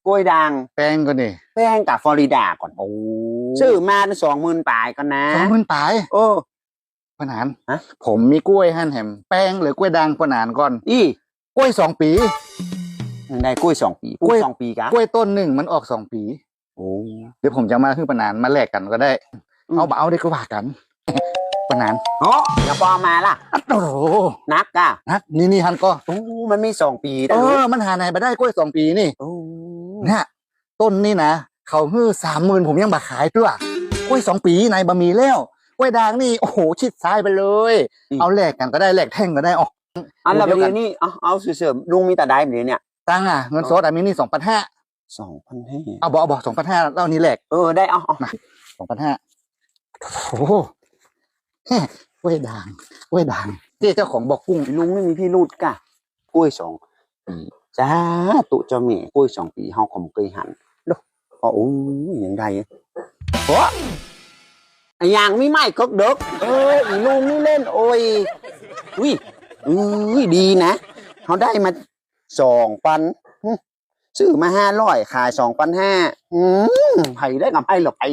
กล้วยด่างแป้งก็นี่แป้งกับฟลอริดาก่อนโอ้ซื้อมา20,000 ปลายก่อนนะ20,000 ปลายโอ้ปนานฮะผมมีกล้วยหั่นแหมแป้งหรือกล้วยด่างปนานก่อนกล้วย2 ปีได้กล้วย2 ปีกล้วย2 ปีกะกล้วยต้นหนึ่งมันออก2 ปีโอ้เดี๋ยวผมจะมาขึ้นปนานมาแลกกันก็ได้เอาได้ก็ว่ากันปนานอย่าปอมาล่ะโอ้โหนักกะนักนี่ฮันก็มันมี2 ปีมันหาไหนมาได้กล้วย2 ปีนี่เนี่ยต้นนี่นะเขาฮื้อ30,000ผมยังบักขายตัวกล้วย2 ปีในบะหมี่แล้วกล้วยด่างนี่โอ้โหชิดซ้ายไปเลยเอาแลกกันก็ได้แลกแท่งก็ได้อันละเดี๋ยวนี้เอาเสริมลุงมีแต่ได้แบบนี้เนี่ยตังเงินสดมีนี่2,500เอาบอก2,500เล่านี้แหลกได้เอา2,500โอ้โหกล้วยด่างเจ้าของบอกกุ้งลุงไม่มีพี่รูดกะกล้วย2 ปีจ้าตุเจ้าแม่กล้วย2 ปีเฮาก็บ่เคยหันเด้อโอ้ยยังได้โอ้อย่างมีไม้กกเด็กอีลุงนี่เล่นโอ้ยอุ้ยดีนะเขาได้มา2,000ซื้อมา500ขาย2,500ไผได้กับไผหรอกไผ